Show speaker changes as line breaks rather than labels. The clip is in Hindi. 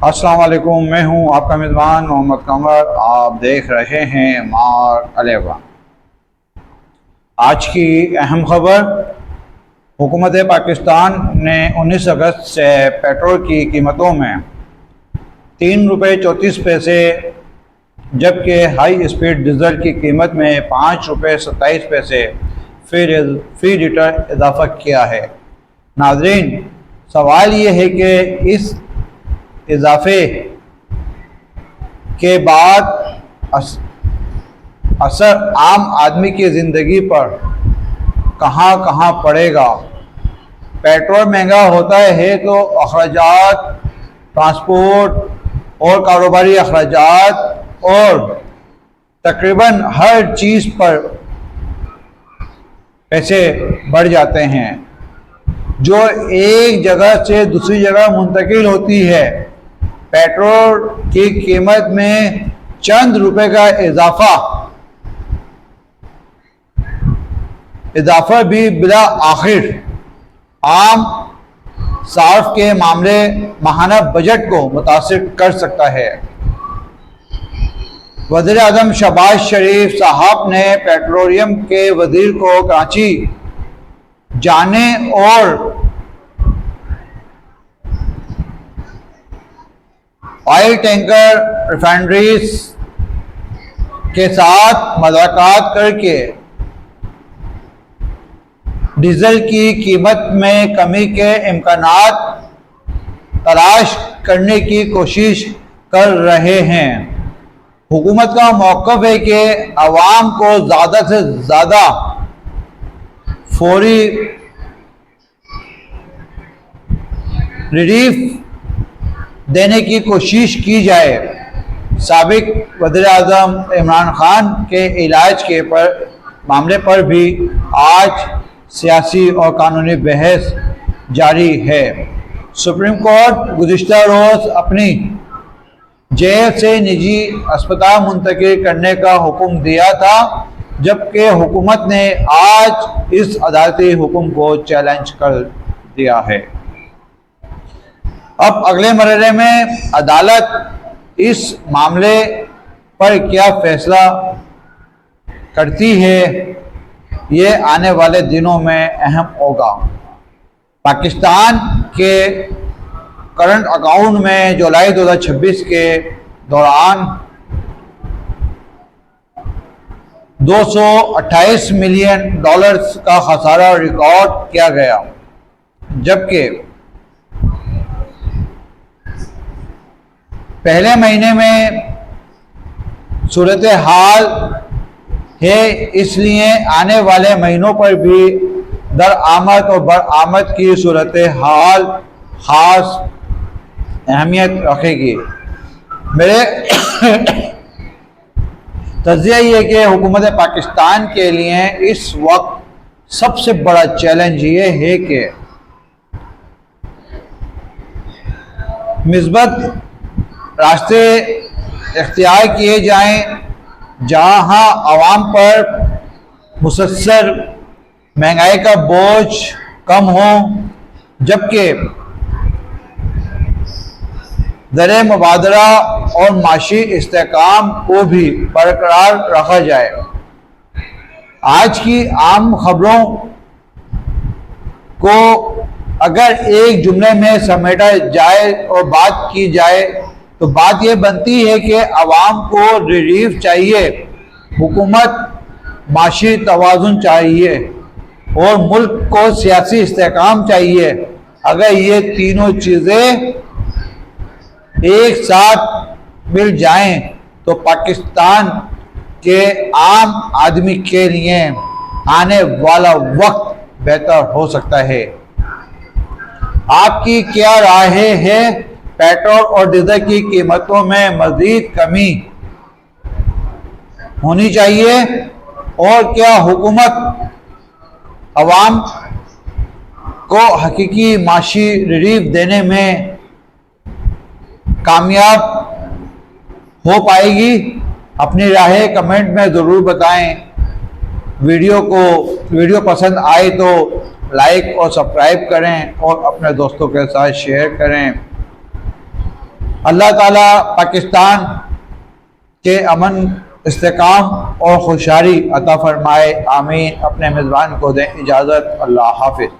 अस्सलाम वालेकुम, मैं हूं आपका मेज़बान मोहम्मद कमर। आप देख रहे हैं मार अलेवा। आज की अहम खबर, हुकूमत पाकिस्तान ने 19 अगस्त से पेट्रोल की कीमतों में 3 रुपये 34 पैसे जबकि हाई स्पीड डीज़ल की कीमत में 5 रुपये 27 पैसे फी लीटर इजाफा किया है। नाज़रीन, सवाल ये है कि इस इजाफे के बाद असर आम आदमी की ज़िंदगी पर कहाँ कहाँ पड़ेगा। पेट्रोल महंगा होता है तो अखराजात, ट्रांसपोर्ट और कारोबारी अखराजात और तकरीबन हर चीज़ पर पैसे बढ़ जाते हैं जो एक जगह से दूसरी जगह मुंतकिल होती है। पेट्रोल की कीमत में चंद रुपए का इजाफा भी बिला आखिर आम सार्फ के मामले माहाना बजट को मुतासिर कर सकता है। वज़ीर आज़म शहबाज शरीफ साहब ने पेट्रोलियम के वज़ीर को कराची जाने और ऑयल टैंकर रिफाइनरीज के साथ मुलाकात करके डीजल की कीमत में कमी के इम्कानात तलाश करने की कोशिश कर रहे हैं। हुकूमत का मौक़िफ़ है कि अवाम को ज़्यादा से ज़्यादा फौरी रिलीफ देने की कोशिश की जाए। साबिक वज़ीर आज़म इमरान खान के इलाज के मामले पर भी आज सियासी और कानूनी बहस जारी है। सुप्रीम कोर्ट गुज़िश्ता रोज़ अपनी जेल से निजी अस्पताल मुंतकिल करने का हुक्म दिया था, जबकि हुकूमत ने आज इस अदालती हुक्म को चैलेंज कर दिया है। अब अगले मरहले में अदालत इस मामले पर क्या फैसला करती है, ये आने वाले दिनों में अहम होगा। पाकिस्तान के करंट अकाउंट में जुलाई 2026 के दौरान $228 मिलियन का खसारा रिकॉर्ड किया गया, जबकि पहले महीने में सूरत हाल है, इसलिए आने वाले महीनों पर भी दरआमद और बरआमद की सूरत हाल खास अहमियत रखेगी। मेरे तज़िया ये कि हुकूमत पाकिस्तान के लिए इस वक्त सबसे बड़ा चैलेंज ये है कि मिस्बत रास्ते इख्तियार किए जाएं, जहां आवाम पर मुसलसल महंगाई का बोझ कम हो, जबकि दरे मुबादला और माशी इस्तेहकाम को भी बरकरार रखा जाए। आज की आम खबरों को अगर एक जुमले में समेटा जाए और बात की जाए तो बात यह बनती है कि अवाम को रिलीफ चाहिए, हुकूमत माशी तवाज़ुन चाहिए और मुल्क को सियासी इस्तेहकाम चाहिए। अगर ये तीनों चीज़ें एक साथ मिल जाएं तो पाकिस्तान के आम आदमी के लिए आने वाला वक्त बेहतर हो सकता है। आपकी क्या राय है? पेट्रोल और डीजल की कीमतों में मज़ीद कमी होनी चाहिए और क्या हुकूमत अवाम को हकीकी माशी रिलीफ देने में कामयाब हो पाएगी? अपनी राय कमेंट में ज़रूर बताएं। वीडियो पसंद आए तो लाइक और सब्सक्राइब करें और अपने दोस्तों के साथ शेयर करें। अल्लाह ताला पाकिस्तान के अमन, इस्तेकाम और खुशहाली अता फरमाए। आमीन। अपने मेज़बान को दें इजाज़त। अल्लाह हाफिज़।